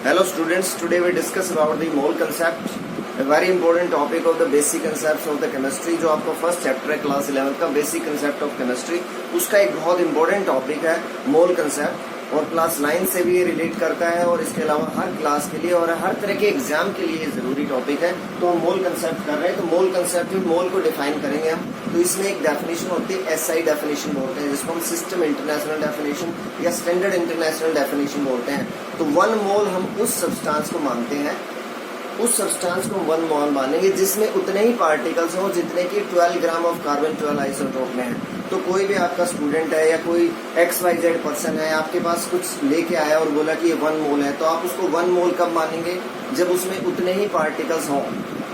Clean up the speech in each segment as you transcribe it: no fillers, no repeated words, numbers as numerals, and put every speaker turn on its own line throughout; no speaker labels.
Hello students, today we discuss about the mole concept, a very important topic of the basic concepts of the chemistry। जो आपका first chapter है class 11 का basic concept of chemistry, उसका एक बहुत important topic है मोल concept, और class 9 से भी ये रिलेट करता है और इसके अलावा हर क्लास के लिए और हर तरह के एग्जाम के लिए जरूरी टॉपिक है। तो हम मोल कंसेप्ट कर रहे हैं, तो मोल कंसेप्ट में मोल को डिफाइन करेंगे हम। तो इसमें एक डेफिनेशन होती है एसआई डेफिनेशन बोलते हैं, जिसको हम सिस्टम इंटरनेशनल डेफिनेशन या स्टैंडर्ड इंटरनेशनल डेफिनेशन बोलते हैं। तो 1 मोल हम उस सब्सटेंस को मानते हैं, उस सब्सटेंस को 1 मोल मानेंगे जिसमें उतने ही पार्टिकल्स हों जितने की 12 ग्राम ऑफ कार्बन 12 आइसोटोप में है। तो कोई भी आपका स्टूडेंट है या कोई XYZ पर्सन है, आपके पास कुछ लेके आया और बोला कि ये 1 मोल है, तो आप उसको 1 मोल कब मानेंगे? जब उसमें उतने ही पार्टिकल्स हों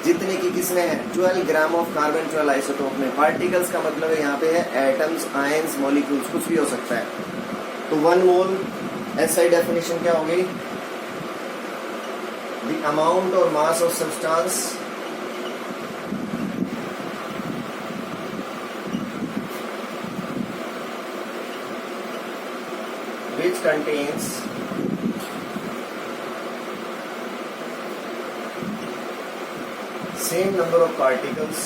जितने की किसमें है, 12 ग्राम ऑफ कार्बन 12 आइसोटोप में। पार्टिकल्स का मतलब है यहाँ पे है एटम्स, आयंस, मॉलिक्यूल्स, कुछ भी हो सकता है। तो 1 मोल एसआई डेफिनेशन क्या होगी? The amount or mass of substance which contains same number of particles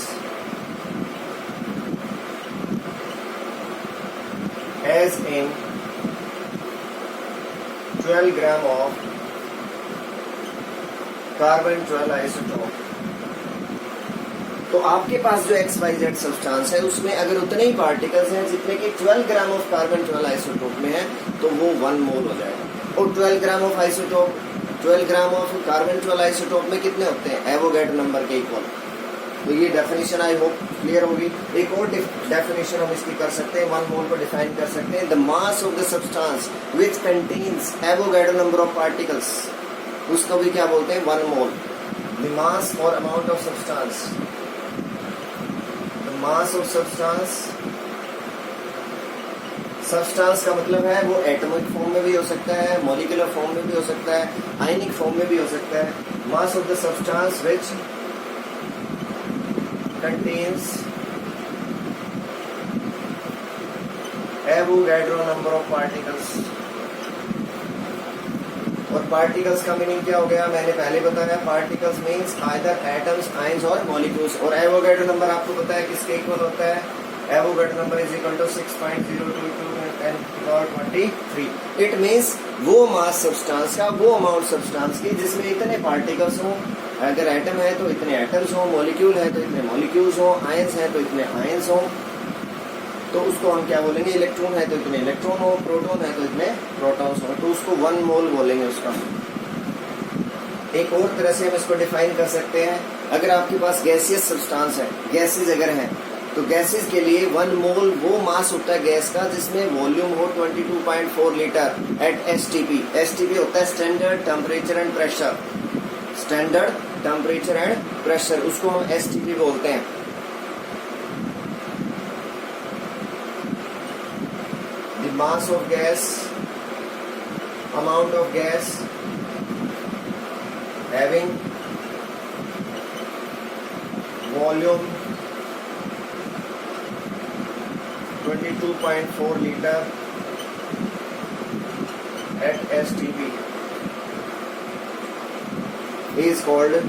as in 12 gram of carbon 12 isotope. तो आपके पास जो XYZ सब्सटेंस है उसमें अगर उतने ही पार्टिकल्स हैं जितने कि 12 ग्राम ऑफ कार्बन 12 आइसोटोप में है, तो वो 1 मोल हो जाएगा। और 12 gram of isotope, 12 gram of carbon 12 isotope में कितने होते हैं? एवोगैड्रो नंबर के इक्वल। तो ये डेफिनेशन आई होप क्लियर होगी। एक और डेफिनेशन हम इसकी कर सकते हैं, 1 मोल को डिफाइन कर सकते हैं, the mass of the substance which contains Avogadro number of particles, उसको भी क्या बोलते हैं? 1 मोल। द मास और amount of substance, the mass of substance, substance का मतलब है वो एटॉमिक फॉर्म में भी हो सकता है, मॉलिक्यूलर फॉर्म में भी हो सकता है, आयनिक फॉर्म में भी हो सकता है। Mass of the substance which contains Avogadro number of particles. और पार्टिकल्स का मीनिंग क्या हो गया? मैंने पहले बताया, particles means either atoms, ions और मॉलिक्यूल्स। और एवोगैड्रो नंबर आपको पता है किसके इक्वल होता है? Avogadro number is equal to 6.022 × 10⁻23। It means वो मास सब्सटेंस का, वो अमाउंट सब्सटेंस की जिसमें इतने पार्टिकल्स हों। अगर एटम है तो इतने एटम्स हों, मॉलिक्यूल है तो इतने मॉलिक्यूल्स हों, आयंस है तो इतने आयंस हों। तो उसको हम क्या बोलेंगे? इलेक्ट्रॉन है तो इतने इलेक्ट्रॉन हो, प्रोटॉन है तो इतने प्रोटॉन्स हो, तो उसको 1 मोल बोलेंगे उसका। एक और तरह से हम इसको डिफाइन कर सकते हैं, अगर आपके पास गैसियस सब्सटेंस है, गैसेस अगर हैं, तो गैसेस के लिए 1 मोल वो मास होता है गैस का जिसमें वॉल्यूम हो 22.4 लीटर एट STP। STP होता है standard temperature and pressure, standard temperature and pressure, उसको हम STP बोलते हैं। Mass of gas, amount of gas having volume 22.4 liter at STP is called,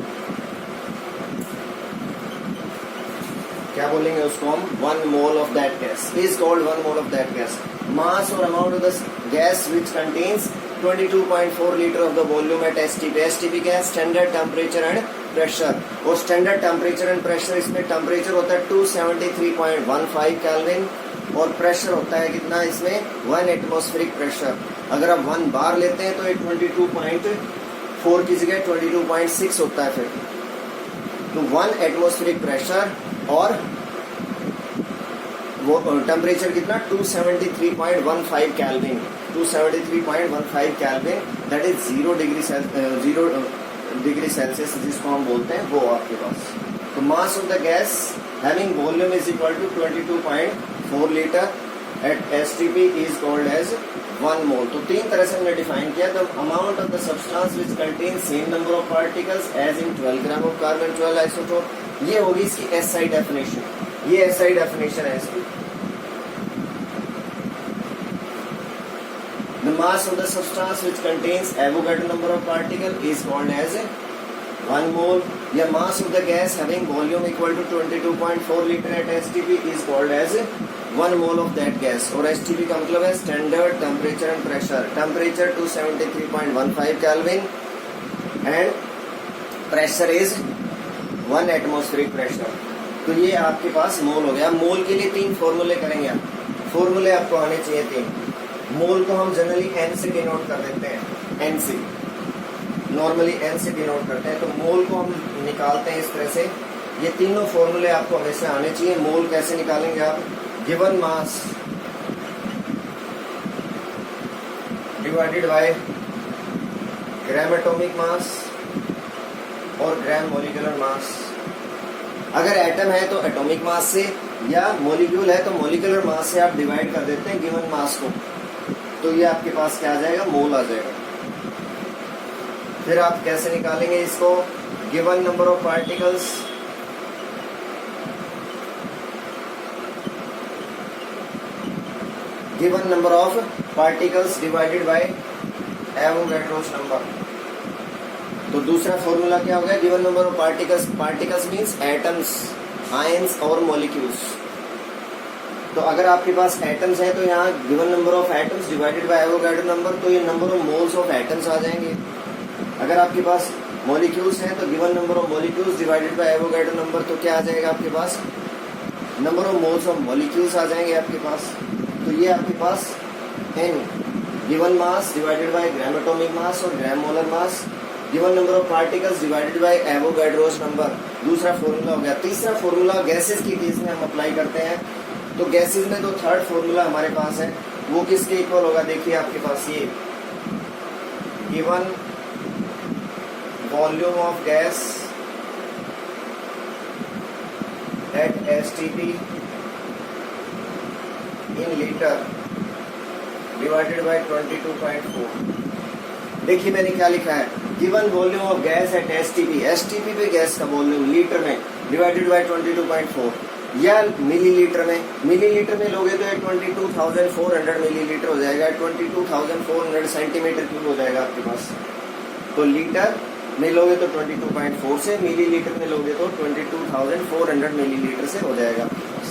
क्या बोलेंगे उसको हम? 1 mole of that gas is called 1 mole of that gas। Mass or amount of the gas which contains 22.4 liter of the volume at STP। STP क्या है? Standard temperature and pressure. और standard temperature and pressure, इसमें temperature होता है 273.15 kelvin और pressure होता है कितना? इसमें 1 एटमॉस्फेरिक प्रेशर। अगर आप 1 बार लेते हैं तो ये 22.4 की जगह 22.6 होता है फिर। तो 1 एटमॉस्फेरिक प्रेशर और वो टेम्परेचर कितना? 273.15 kelvin, 273.15 kelvin, that is 0 degree Celsius जिसको हम बोलते हैं, वो आपके पास। तो mass of the gas having volume is equal to 22.4 litre at STP is called as 1 mole. तो 3 तरह से हमने डिफाइन किया। The amount of the substance which contain same number of particles as in 12 gram of carbon 12 isotope, ये होगी इसकी SI definition. ये SI definition है इसकी। The mass of the substance which contains Avogadro number of particle is called as 1 mole. या mass of the gas having volume equal to 22.4 liter at STP is called as 1 mole of that gas. और STP का मतलब है standard temperature and pressure. Temperature 273.15 Kelvin and pressure is 1 atmospheric pressure. तो ये आपके पास मोल हो गया. मोल के लिए 3 फॉर्मूले करेंगे आप. फॉर्मूले आपको आने चाहिए 3. मोल को हम जनरली n से डिनोट कर देते हैं. n से नॉर्मली n से डिनोट करते हैं. तो मोल को हम निकालते हैं इस तरह से. ये तीनों फॉर्मूले आपको हमेशा आने चाहिए. मोल कैसे निकालेंगे आप? Given mass divided by gram atomic mass और ग्राम मोलिकुलर मास. अगर एटम है तो एटॉमिक मास से, या मोलिक्यूल है तो मोलिकुलर मास से आप डिवाइड कर देते हैं गिवन मास को. तो ये आपके पास क्या आ जाएगा? मोल आ जाएगा. फिर आप कैसे निकालेंगे इसको? Given number of particles given number of particles divided by Avogadro's number. तो दूसरा फॉर्मूला क्या हो गया? Given number of particles. Particles means atoms, ions और मॉलिक्यूल्स. तो अगर आपके पास एटम्स है तो यहाँ given number of atoms divided by Avogadro number, तो ये number of moles of atoms आ जाएंगे. अगर आपके पास मॉलिक्यूल्स हैं तो given number of molecules divided by Avogadro number, तो क्या आ जाएगा आपके पास? Number of moles of molecules आ जाएंगे आपके पास. तो ये आपके पास n given mass divided by gram atomic mass और gram molar mass, given number of particles divided by Avogadro's number. दूसरा फॉर्मूला हो गया. तीसरा फॉर्मूला गैसेस की केस में हम अप्लाई करते हैं. तो गैसेस में तो थर्ड फॉर्मूला हमारे पास है, वो किसके इक्वल होगा? देखिए आपके पास ये given volume of gas at STP in litre divided by 22.4. देखिए मैंने क्या लिखा है? Given volume of gas at STP. STP पे गैस का वॉल्यूम लीटर में डिवाइडेड बाय 22.4, या मिलीलीटर में. मिलीलीटर में लोगे तो 22,400 मिलीलीटर हो जाएगा. 22,400 सेंटीमीटर क्यूब हो जाएगा आपके पास. तो लीटर में लोगे तो 22.4 से, मिलीलीटर में लोगे तो 22,400 मिलीलीटर से हो जाएगा आपके पास.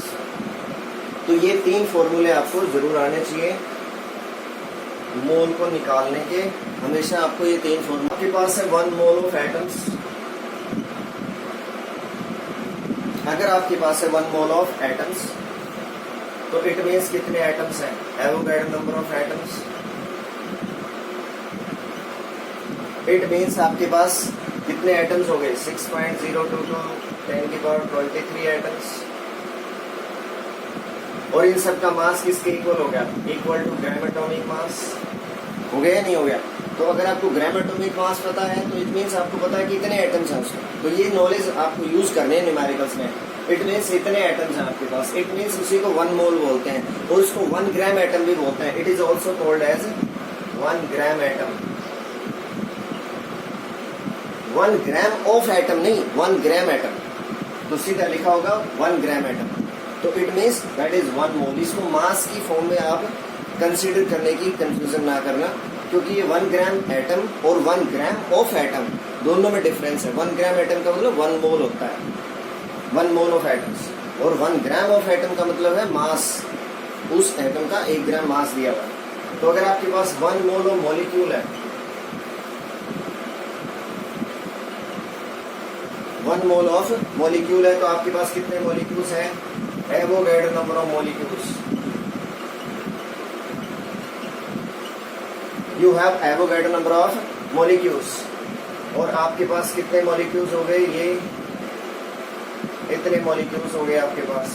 तो ये 3 फॉर्मूले आपको जरूर आने चाहिए मोल को निकालने के. हमेशा आपको ये 3 फॉर्मूले. आपके पास है 1 मोल ऑफ एटम्स. अगर आपके पास है 1 मोल ऑफ एटम्स तो इट मीन्स कितने एटम्स हैं? Avogadro number of atoms. It means आपके पास कितने एटम्स हो गए? 6.022 10⁻23 एटम्स. और इन सब का मास किसके इक्वल हो गया? Equal to gram atomic mass. हो गया या नहीं हो गया? तो अगर आपको ग्राम एटॉमिक मास पता है तो इट मीन्स आपको पता है कि इतने एटम्स हैं उसमें. तो ये नॉलेज आपको यूज करने हैं न्यूमेरिकल्स में. इट मीन्स इतने एटम्स हैं आपके पास. इट मीन्स उसी को 1 मोल बोलते हैं और उसको 1 ग्राम एटम भी बोलते हैं. It is also called as 1 gram atom. 1 gram of atom नहीं, 1 ग्राम एटम. तो सीधा लिखा होगा 1 ग्राम एटम. तो it means that is 1 mole. इसको मास की फॉर्म में आप कंसीडर करने की कंफ्यूजन ना करना, क्योंकि ये 1 ग्राम एटम और 1 ग्राम ऑफ एटम दोनों में डिफरेंस है. 1 ग्राम एटम का मतलब 1 मोल होता है, 1 मोल ऑफ एटम्स. और 1 ग्राम ऑफ एटम का मतलब है मास. उस एटम का 1 ग्राम मास दिया हुआ है. तो अगर आपके पास 1 मोल ऑफ मॉलिक्यूल है, 1 मोल ऑफ मॉलिक्यूल है, तो आपके पास कितने मॉलिक्यूल्स हैं? Avogadro number of molecules. You have Avogadro number of molecules. और आपके पास कितने मॉलिक्यूल्स हो गए? ये इतने मॉलिक्यूल्स हो गए आपके पास.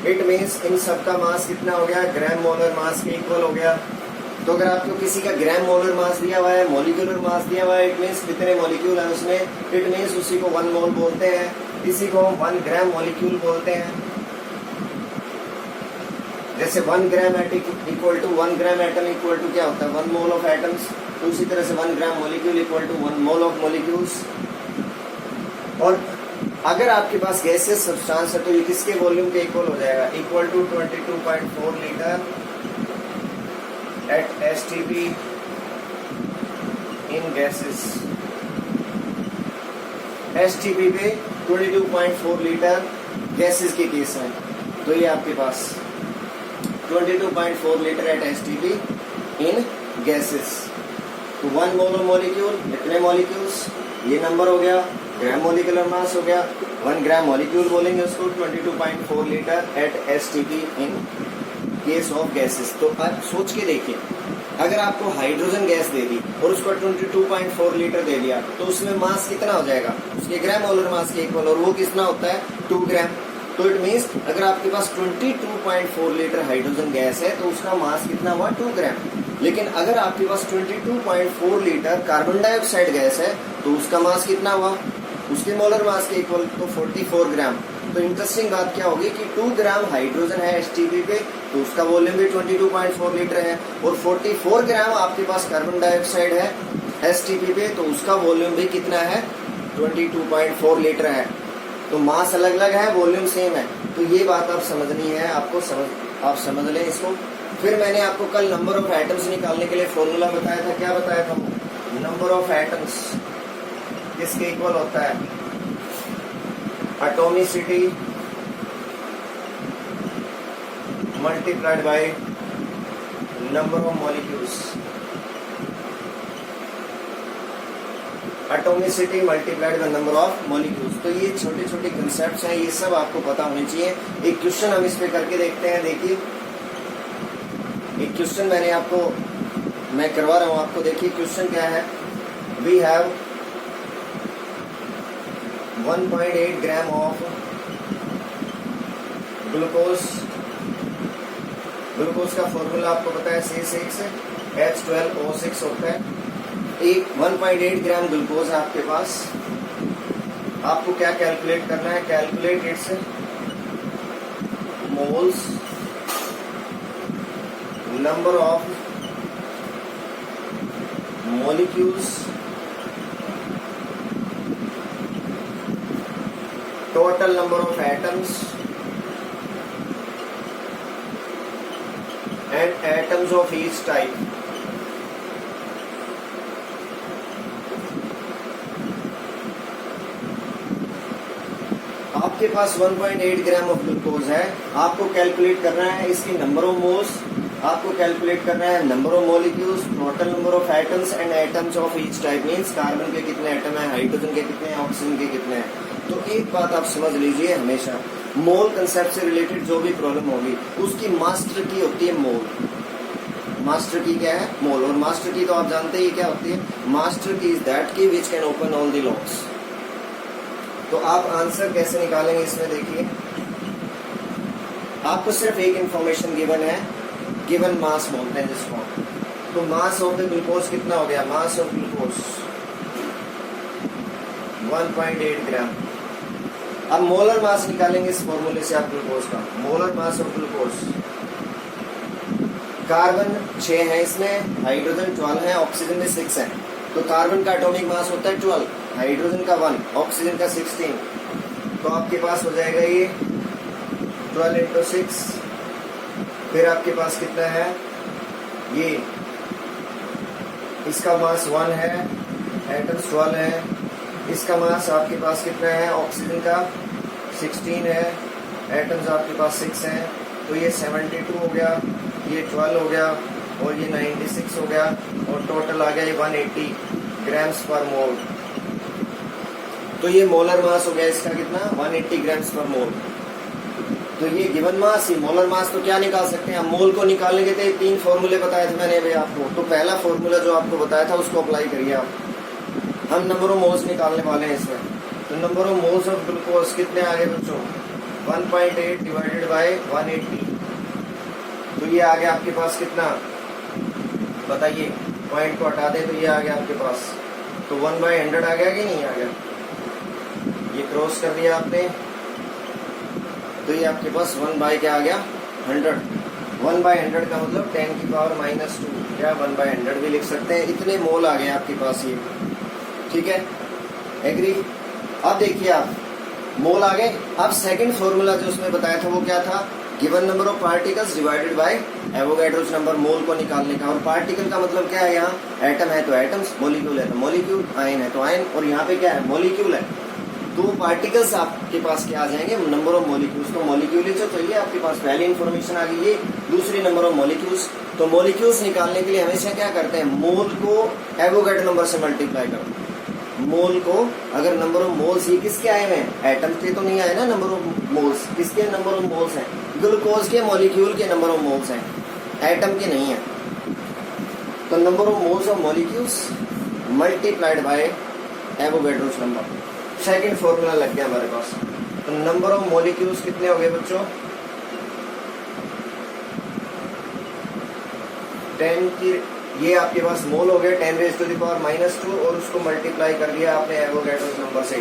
इट मीन्स इन सबका मास कितना हो गया? ग्राम मोलर मास के इक्वल हो गया. तो अगर आपको किसी का ग्राम मोलर मास दिया हुआ है, मॉलिक्यूलर मास दिया हुआ है, इट मीन्स कितने मॉलिक्यूल है उसमें, इट मीन्स उसी को 1 मोल बोलते हैं. इसी को हम 1 ग्राम मॉलिक्यूल बोलते हैं. जैसे 1 gram atom equal to 1 gram atom equal to क्या होता है? 1 मोल ऑफ एटम्स. तो उसी तरह से 1 gram molecule equal to 1 mole of molecules. और अगर आपके पास गैसियस सब्सटेंस है तो ये किसके वॉल्यूम के इक्वल हो जाएगा? Equal to 22.4 litre at STP in gases। STP पे 22.4 लीटर गैसेस के केस है, तो ये आपके पास 22.4 litre at STP in gases. तो 1 मोलर मॉलिक्यूल इतने मॉलिक्यूल्स, ये नंबर हो गया, ग्राम मॉलिक्यूलर मास हो गया, 1 ग्राम मॉलिक्यूल बोलेंगे उसको। 22.4 litre at STP in case of gases. तो अब सोच के देखिए, अगर आपको हाइड्रोजन गैस दे दी और उसको 22.4 लीटर दे दिया, तो उसमें मास कितना हो जाएगा, उसके ग्राम मोलर मास के इक्वल, और वो कितना होता है 2 ग्राम। तो इट मीन्स अगर आपके पास 22.4 लीटर हाइड्रोजन गैस है तो उसका मास कितना हुआ 2 ग्राम। लेकिन अगर आपके पास 22.4 लीटर कार्बन डाइऑक्साइड गैस है तो उसका मास कितना हुआ, उसके मोलर मास के इक्वल, तो 44 ग्राम। तो इंटरेस्टिंग बात क्या होगी कि 2 ग्राम हाइड्रोजन है STP पे, तो उसका वॉल्यूम भी 22.4 लीटर है, और 44 ग्राम आपके पास कार्बन डाइऑक्साइड है STP पे, तो उसका वॉल्यूम भी कितना है 22.4 लीटर है। तो मास अलग अलग है, वॉल्यूम सेम है। तो ये बात आप समझनी है, आप समझ लें इसको। फिर मैंने आपको कल नंबर ऑफ एटम्स निकालने के लिए फॉर्मूला बताया था। क्या बताया था? नंबर ऑफ एटम्स किसके इक्वल होता है? Atomicity multiplied by number of molecules. Atomicity multiplied by number of molecules. तो ये छोटे छोटे कंसेप्ट्स हैं, ये सब आपको पता होने चाहिए। एक क्वेश्चन हम इस पे करके देखते हैं। देखिए, एक क्वेश्चन मैं करवा रहा हूं आपको। देखिए क्वेश्चन क्या है। We have 1.8 gram of glucose. Glucose का फॉर्मूला आपको पता है C6H12O6 होता है। एक 1.8 ग्राम ग्लूकोज है आपके पास। आपको क्या कैलकुलेट करना है? Calculate its moles, number of molecules, total number of atoms and atoms of each type. आपके पास 1.8 ग्राम ऑफ ग्लूकोज है। आपको कैलकुलेट करना है इसकी नंबर ऑफ मोल्स, आपको कैलकुलेट करना है number of molecules, total number of atoms and atoms of each type. Means carbon के कितने एटम है, हाइड्रोजन के कितने हैं, ऑक्सीजन के कितने हैं। तो एक बात आप समझ लीजिए, हमेशा मोल कंसेप्ट से रिलेटेड जो भी प्रॉब्लम होगी उसकी मास्टर की होती है मोल। मास्टर की क्या है? मोल। और मास्टर की तो आप जानते ही क्या होती है। मास्टर की इज दैट की which can open all the locks. तो आप आंसर कैसे निकालेंगे इसमें? देखिए, आपको सिर्फ एक इंफॉर्मेशन गिवन है, गिवन मास बोलते हैं जिसको। तो मास ऑफ द ग्लूकोज कितना हो गया? मास ऑफ ग्लूकोज 1.8 ग्राम। अब मोलर मास निकालेंगे इस फॉर्मूले से आप ग्लूकोज का। Molar mass of glucose, carbon 6 है इसमें, हाइड्रोजन 12 है, ऑक्सीजन में 6 है। तो कार्बन का एटॉमिक मास होता है 12, हाइड्रोजन का 1, ऑक्सीजन का 16। तो आपके पास हो जाएगा ये 12 इंटू 6। फिर आपके पास कितना है? ये इसका मास 1 है, एटम्स 12 है। इसका मास आपके पास कितना है? ऑक्सीजन का 16 है, एटम्स आपके पास 6 हैं। तो ये 72 हो गया, ये 12 हो गया, और ये 96 हो गया, और टोटल आ गया ये 180 ग्राम्स पर मोल। तो ये मोलर मास हो गया इसका कितना? 180 ग्राम्स पर मोल। तो ये गिवन मास, ये मोलर मास। तो क्या निकाल सकते हैं हम? मोल को निकालने के लिए 3 फॉर्मूले बताए थे मैंने अभी आपको। तो पहला फॉर्मूला जो आपको बताया था उसको अप्लाई करिए आप। हम नंबर ऑफ मोल्स निकालने वाले हैं इसमें। तो number of moles of glucose कितने आ गए बच्चों? 1.8 डिवाइडेड बाय 180। तो ये आ गया आपके पास कितना? बताइए, पॉइंट को हटा दे तो ये आ गया आपके पास। तो 1/100 आ गया कि नहीं आ गया? ये क्रॉस कर दिया आपने, तो ये आपके पास 1 क्या आ गया? 100। 1/100 का मतलब 10 की पावर -2 या 1/100 भी लिख सकते हैं। इतने मोल आ गए आपके पास ये। ठीक है, एग्री? अब देखिए आप, मोल आ गए। अब सेकंड फॉर्मूला जो उसमें बताया था वो क्या था? Given number of particles divided by Avogadro's number, mole को निकालने का। और पार्टिकल का मतलब क्या है, यहाँ एटम है तो एटम्स, मॉलिक्यूल है तो मॉलिक्यूल, आयन है तो आयन, और यहाँ पे क्या है, मॉलिक्यूल है। तो पार्टिकल्स आपके पास क्या आ जाएंगे, नंबर ऑफ मॉलिक्यूल्स। तो मॉलिक्यूल ही तो चाहिए आपके पास, पहली इंफॉर्मेशन आ गई, ये दूसरी नंबर ऑफ मॉलिक्यूल्स। तो मॉलिक्यूल्स निकालने के लिए हमेशा क्या करते हैं, मोल को एवोगैड्रो नंबर से मल्टीप्लाई करते हैं। मोल को, अगर नंबर ऑफ मोल्स, ये किसके आए हुए हैं, एटम के तो नहीं आए ना नंबर ऑफ मोल्स, किसके नंबर ऑफ मोल्स हैं, ग्लूकोज के मॉलिक्यूल के नंबर ऑफ मोल्स हैं, एटम के नहीं है। तो number of moles of molecules multiplied by Avogadro's number. Second formula लग गया हमारे पास। तो नंबर ऑफ मॉलिक्यूल्स कितने हो गए बच्चों, 10 की, ये आपके पास मोल हो गया 10⁻⁻², और उसको मल्टीप्लाई कर दिया आपने एवोगैड्रोस नंबर से।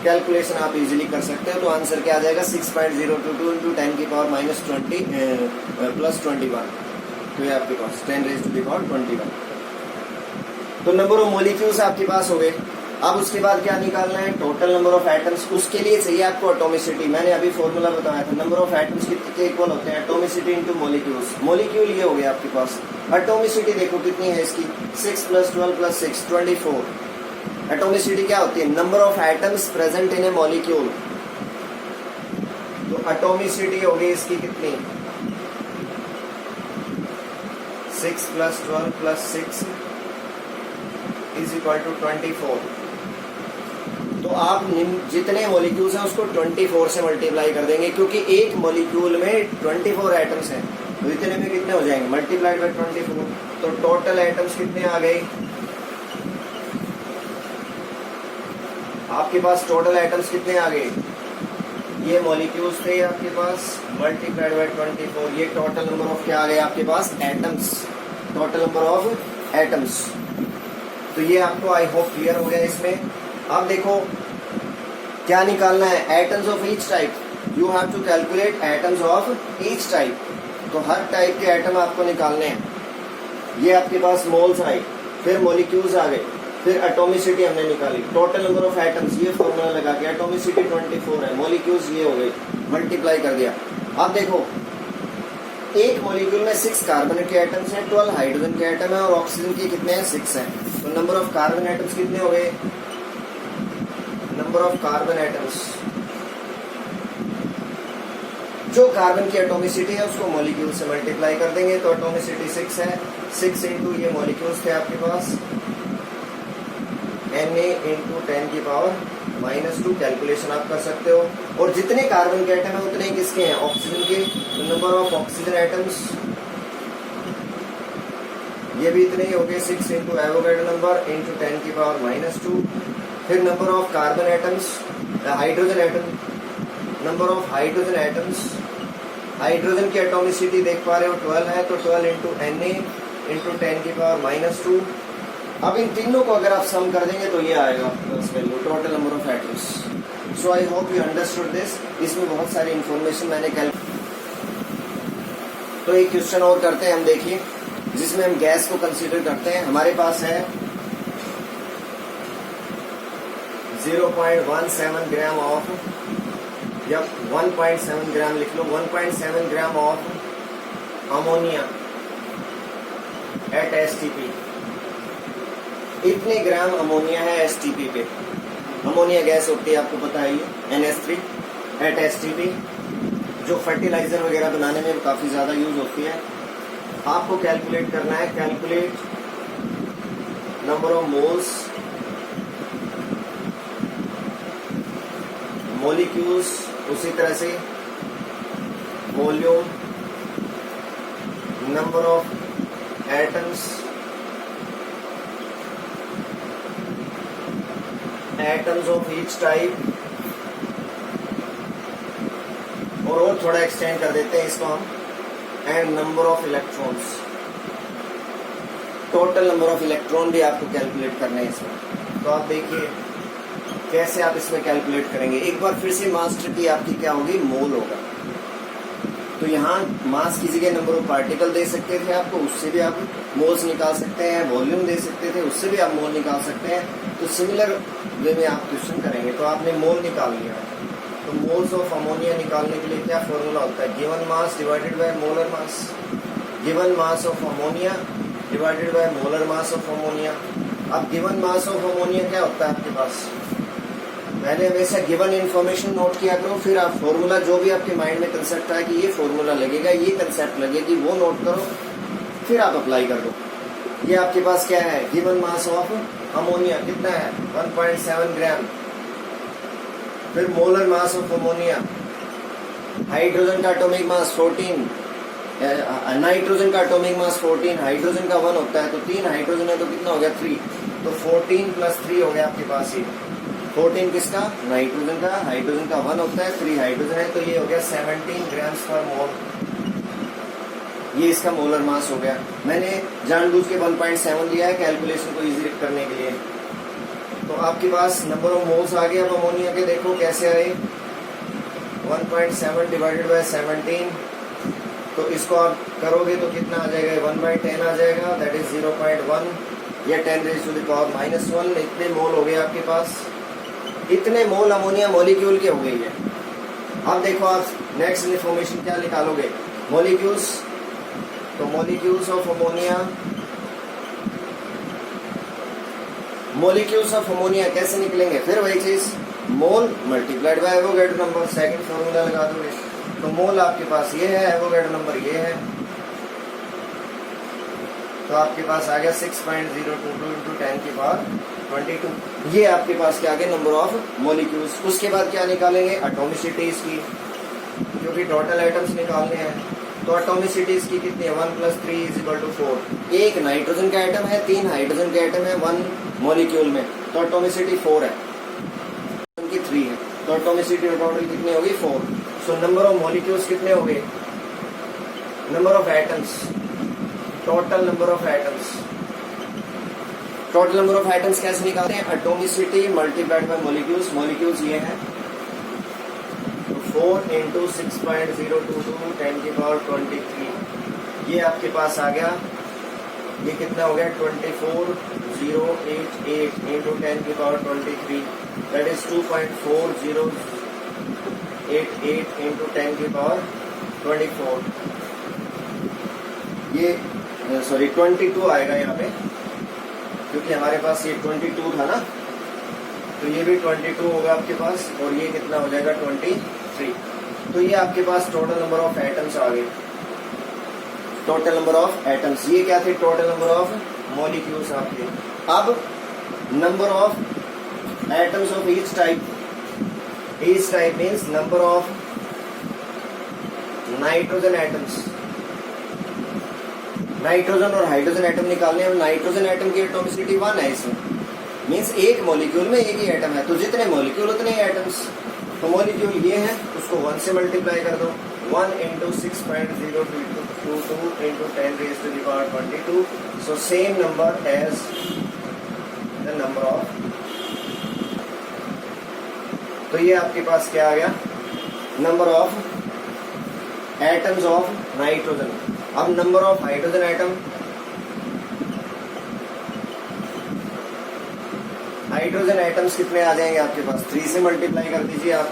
कैलकुलेशन आप इजीली कर सकते हो। तो आंसर क्या आ जाएगा, 6.022 × 10⁻20 +21। तो ये आपके पास 10⁻21। तो नंबर ऑफ मॉलिक्यूल्स आपके पास हो गए। अब उसके बाद क्या निकालना है, टोटल नंबर ऑफ एटम्स। उसके लिए चाहिए आपको एटॉमिसिटी। मैंने अभी फॉर्मूला बताया था, नंबर ऑफ एटम्स कितने इक्वल होते हैं, एटॉमिसिटी इनटू मॉलिक्यूल्स। मॉलिक्यूल ये हो गया आपके पास। एटॉमिसिटी देखो कितनी है इसकी, 6 + 12 + 6 24। एटॉमिसिटी क्या होती है, number of atoms present in A molecule. तो एटॉमिसिटी हो गई इसकी कितनी, 6 + 12 + 6 = 24। तो आप जितने मॉलिक्यूल्स हैं उसको 24 से मल्टीप्लाई कर देंगे, क्योंकि एक मॉलिक्यूल में 24 एटम्स हैं। तो इतने में कितने हो जाएंगे, मल्टीप्लाइड बाय 24। तो टोटल एटम्स कितने आ गए आपके पास, टोटल एटम्स कितने आ गए, ये मॉलिक्यूल्स थे आपके पास, मल्टीप्लाइड बाय 24। ये टोटल नंबर ऑफ क्या आ गए आपके पास, atoms, total number of atoms. तो ये आपको आई होप क्लियर हो गया इसमें। अब देखो क्या निकालना है, atoms of each type. You have to calculate atoms of each type. तो हर टाइप के एटम आपको निकालने हैं। ये आपके पास मोल्स आए, फिर मॉलिक्यूल्स आ गए, फिर एटॉमिसिटी हमने निकाली, टोटल नंबर ऑफ एटम्स, ये फॉर्मूला लगा के एटॉमिसिटी 24 है, मॉलिक्यूल्स ये हो गए, मल्टीप्लाई कर दिया। अब देखो एक मॉलिक्यूल में 6 कार्बन के एटम्स हैं, 12 हाइड्रोजन के एटम है, और ऑक्सीजन के कितने हैं, 6 हैं। तो नंबर ऑफ कार्बन एटम्स कितने हो गए, नंबर ऑफ कार्बन एटम्स, जो कार्बन की एटॉमिसिटी है उसको मॉलिक्यूल से मल्टीप्लाई कर देंगे। तो एटॉमिसिटी 6 है, 6 × ये मॉलिक्यूल्स थे आपके पास, Na × 10⁻⁻²। कैलकुलेशन आप कर सकते हो। और जितने कार्बन के एटम है उतने किसके हैं, ऑक्सीजन के। तो नंबर ऑफ ऑक्सीजन एटम्स ये भी इतने ही हो गए, 6 × एवोगैड्रो नंबर × 10⁻⁻²। फिर number of carbon atoms, hydrogen atom, number of hydrogen atoms, hydrogen की एटॉमिसिटी देख पा रहे हो 12 है, तो 12 × Na × 10⁻⁻²। अब इन तीनों को अगर आप सम कर देंगे तो ये आएगा value, total number of atoms. So I hope you understood this. इसमें बहुत सारी इंफॉर्मेशन मैंने तो एक क्वेश्चन और करते हैं हम, देखिए, जिसमें हम गैस को कंसीडर करते हैं। हमारे पास है 0.17 ग्राम ऑफ, या 1.7 ग्राम लिख लो, 1.7 gram of ammonia at STP। इतने ग्राम अमोनिया है STP पे। अमोनिया गैस होती है आपको पता है, ये NH3 एट STP, जो फर्टिलाइजर वगैरह बनाने में काफी ज्यादा यूज होती है। आपको कैलकुलेट करना है, calculate number of moles, molecules, उसी तरह से volume, number of atoms, atoms of each type, और थोड़ा एक्सटेंड कर देते हैं इसको हम, and number of electrons. Total number of electron भी आपको कैलकुलेट करने हैं इसमें। तो आप देखिए कैसे आप इसमें कैलकुलेट करेंगे। एक बार फिर से मास्टर की आपकी क्या होगी, मोल होगा। तो यहाँ मास की जगह नंबर ऑफ पार्टिकल दे सकते थे आपको, उससे भी आप मोल्स निकाल सकते हैं। वॉल्यूम दे सकते थे, उससे भी आप मोल निकाल सकते हैं। तो सिमिलर वे में आप क्वेश्चन करेंगे। तो आपने मोल निकाल लिया, तो तो मोल्स ऑफ अमोनिया निकालने के लिए क्या फॉर्मूला होता है? Given mass divided by molar mass, given mass of ammonia divided by molar mass of ammonia. अब गिवन मास ऑफ अमोनिया क्या होता है आपके पास? पहले हमेशा गिवन इन्फॉर्मेशन नोट किया करो, फिर आप फॉर्मूला जो भी आपके माइंड में कंसेप्ट आए कि ये फॉर्मूला लगेगा, ये कंसेप्ट लगेगी, वो नोट करो, फिर आप अप्लाई कर दो। ये आपके पास क्या है? गिवन मास ऑफ अमोनिया कितना है? 1.7 ग्राम। फिर molar mass of ammonia, hydrogen का एटॉमिक मास 14, नाइट्रोजन का एटॉमिक मास 14, हाइड्रोजन का 1 होता है, तो 3 हाइड्रोजन है तो कितना हो गया? 3। तो 14 + 3 हो गया आपके पास ये 14 किसका? नाइट्रोजन का, हाइड्रोजन का 1 होता है, 3 हाइड्रोजन है, तो ये हो गया 17 ग्राम्स पर मोल। ये इसका मोलर मास हो गया। मैंने जानबूझ के 1.7 लिया है कैलकुलेशन को इजी करने के लिए। तो आपके पास नंबर ऑफ मोल्स आ गए। अब अमोनिया के देखो कैसे आए, 1.7 डिवाइडेड बाय 17, तो इसको आप करोगे तो कितना आ जाएगा? 1/10 आ जाएगा, दैट इज 0.1 या 10⁻⁻1। इतने मोल हो गए आपके पास, इतने मोल अमोनिया मॉलिक्यूल के हो गई है। अब देखो आप नेक्स्ट इन्फॉर्मेशन क्या निकालोगे? मॉलिक्यूल्स, तो molecules of ammonia, molecules of ammonia कैसे निकलेंगे? फिर वही चीज, mole multiplied by Avogadro number, second formula लगा दोगे। तो मोल आपके पास ये है, एवोगैड्रो नंबर ये है, तो आपके पास आ गया 6.022 × 10⁻²2। ये आपके पास क्या आ गया? Number of molecules. उसके बाद क्या निकालेंगे? एटॉमिसिटी इसकी, क्योंकि टोटल एटम्स निकालने हैं। तो एटॉमिसिटी इसकी कितनी है? 1 + 3 = 4। एक नाइट्रोजन का एटम है, 3 हाइड्रोजन के एटम है 1 मॉलिक्यूल में, तो एटॉमिसिटी 4 है, उनकी 3 है, तो एटॉमिसिटी टोटल कितनी होगी? 4। सो नंबर ऑफ मॉलिक्यूल्स कितने हो गए? Number of atoms, total number of atoms. Total number of atoms कैसे निकालते हैं? Atomicity multiplied by molecules. Molecules ये है, तो 4 × 6.022 10⁻23। ये आपके पास आ गया, ये कितना हो गया? 24,088 × 10⁻23, दैट इज 2.4088 × 10⁻24। ये सॉरी 22 आएगा यहाँ पे, क्योंकि हमारे पास ये 22 था ना, तो ये भी 22 होगा आपके पास, और ये कितना हो जाएगा? 23। तो ये आपके पास टोटल नंबर ऑफ एटम्स आ गए। टोटल नंबर ऑफ एटम्स, ये क्या थे? टोटल नंबर ऑफ मॉलिक्यूल्स आपके। अब number of atoms of each type, each type means number of nitrogen atoms. Nitrogen और हाइड्रोजन एटम निकालने हैं। नाइट्रोजन एटम की एटॉमिसिटी 1 है इसमें, मीन्स एक मॉलिक्यूल में एक ही एटम है, तो जितने मॉलिक्यूल उतने ही एटम्स। तो मॉलिक्यूल ये है, उसको 1 से मल्टीप्लाई कर दो, 1 × 6.022 × 10⁻22, so same number as the number of। तो ये आपके पास क्या आ गया? Number of atoms of nitrogen. अब number of hydrogen atom, hydrogen atoms कितने आ जाएंगे आपके पास? 3 से मल्टीप्लाई कर दीजिए आप,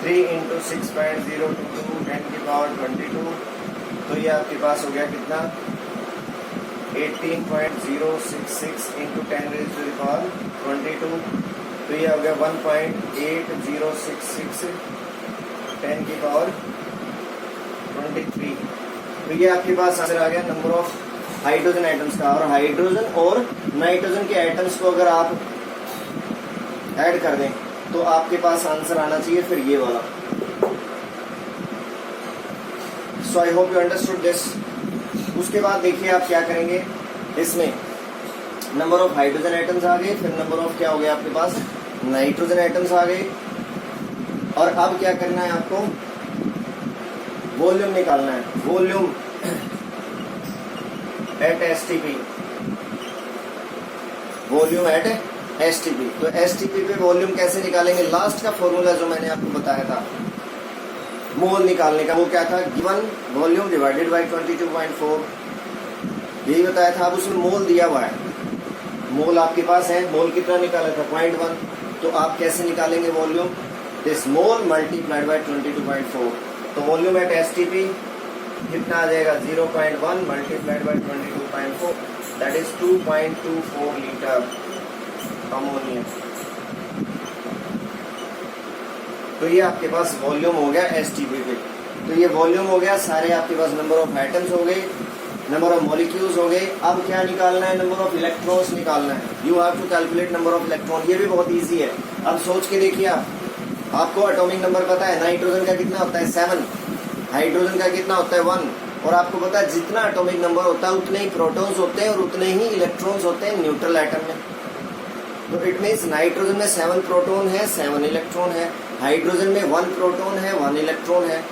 3 × 6.022 10⁻22, तो ये आपके पास हो गया कितना? 18.066 × 10⁻22, तो ये हो गया 1.8066 10⁻23। तो ये आपके पास आंसर आ गया नंबर ऑफ हाइड्रोजन एटम्स का। और हाइड्रोजन और नाइट्रोजन के एटम्स को अगर आप ऐड कर दें तो आपके पास आंसर आना चाहिए फिर ये वाला। So I hope you understood this. उसके बाद देखिए आप क्या करेंगे, इसमें नंबर ऑफ हाइड्रोजन एटम्स आ गए, फिर नंबर ऑफ क्या हो गया आपके पास? नाइट्रोजन एटम्स आ गए। और अब क्या करना है आपको? वॉल्यूम निकालना है, volume at STP, volume at STP. तो एसटीपी पे वॉल्यूम कैसे निकालेंगे? लास्ट का फॉर्मूला जो मैंने आपको बताया था मोल निकालने का, वो क्या था? गिवन वॉल्यूम डिवाइडेड बाय 22.4, यही बताया था। अब उसमें मोल दिया हुआ है, मोल आपके पास है, मोल कितना निकाला था? 0.1। तो आप कैसे निकालेंगे volume? This mole multiplied bye 22.4, तो वॉल्यूम एट एसटीपी कितना आ जाएगा 0.1 multiplied by 22.4, that is 2.24 litre ammonia. तो ये आपके पास वॉल्यूम हो गया एसटीपी पे। तो ये वॉल्यूम हो गया, सारे आपके पास नंबर ऑफ एटम्स हो गए, नंबर ऑफ मॉलिक्यूल्स हो गए। अब क्या निकालना है, नंबर ऑफ इलेक्ट्रॉन्स निकालना है। You have to calculate number of electron. ये भी बहुत इजी है। अब सोच के देखिए, आपको एटॉमिक नंबर पता है, नाइट्रोजन का कितना होता है 7, हाइड्रोजन का कितना होता है 1, और आपको पता है जितना एटॉमिक नंबर होता है उतने ही प्रोटॉन्स होते हैं और उतने ही इलेक्ट्रॉन्स होते हैं न्यूट्रल एटम में। तो इट मीन्स नाइट्रोजन में 7 प्रोटॉन है, 7 इलेक्ट्रॉन है, हाइड्रोजन में 1 प्रोटॉन है, 1 इलेक्ट्रॉन है।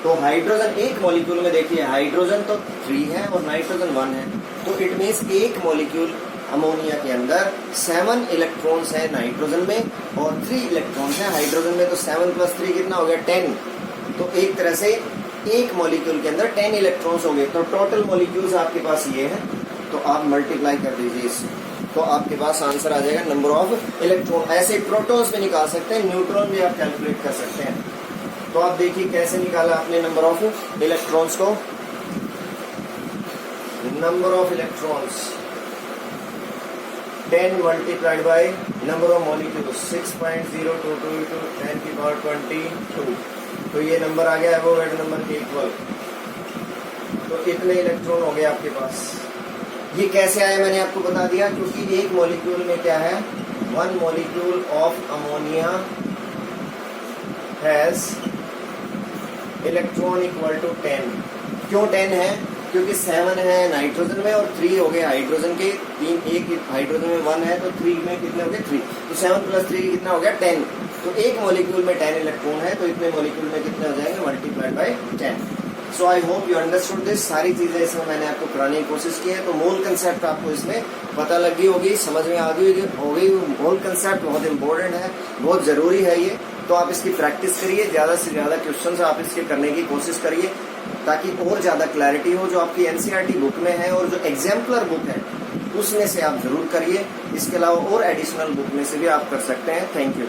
तो हाइड्रोजन एक मॉलिक्यूल में देखिए, हाइड्रोजन तो 3 है और नाइट्रोजन 1 है, तो इट मीन्स एक मॉलिक्यूल अमोनिया के अंदर 7 इलेक्ट्रॉन्स है नाइट्रोजन में और 3 इलेक्ट्रॉन्स है हाइड्रोजन में। तो 7 + 3 कितना हो गया 10। तो एक तरह से एक मॉलिक्यूल के अंदर 10 इलेक्ट्रॉन्स हो गए। तो टोटल मॉलिक्यूल्स आपके पास ये है, तो आप मल्टीप्लाई कर दीजिए इससे, तो आपके पास आंसर आ जाएगा नंबर ऑफ इलेक्ट्रॉन। ऐसे प्रोटॉन्स में निकाल सकते हैं, न्यूट्रॉन भी आप कैलकुलेट कर सकते हैं। तो आप देखिए कैसे निकाला आपने नंबर ऑफ इलेक्ट्रॉन्स को। Number of electrons 10 multiplied by number of molecules 6.022 × 10⁻22। तो ये नंबर आ गया एवोगैड्रो नंबर के इक्वल। तो कितने इलेक्ट्रॉन हो गए आपके पास। ये कैसे आया मैंने आपको बता दिया, क्योंकि एक मॉलिक्यूल में क्या है, 1 molecule of ammonia has electron equal to 10। क्यों 10 है, क्योंकि 7 है नाइट्रोजन में और 3 हो गए हाइड्रोजन के। 3 एक हाइड्रोजन में 1 है, तो 3 में कितने हो गए 3। तो 7 + 3 कितना हो गया 10। तो एक मॉलिक्यूल में 10 इलेक्ट्रॉन है, तो इतने मॉलिक्यूल में कितने हो जाएंगे multiplied by 10। So I hope you understood this. सारी चीजें इसमें मैंने आपको कराने की कोशिश की है। तो मोल कंसेप्ट आपको इसमें पता लगी होगी, समझ में आ गई होगी। मोल कंसेप्ट बहुत इंपॉर्टेंट है, बहुत जरूरी है ये। तो आप इसकी प्रैक्टिस करिए, ज्यादा से ज्यादा क्वेश्चंस आप इसके करने की कोशिश करिए, ताकि और ज्यादा क्लैरिटी हो। जो आपकी एनसीईआरटी बुक में है और जो एग्जाम्पलर बुक है उसमें से आप जरूर करिए। इसके अलावा और एडिशनल बुक में से भी आप कर सकते हैं। Thank you.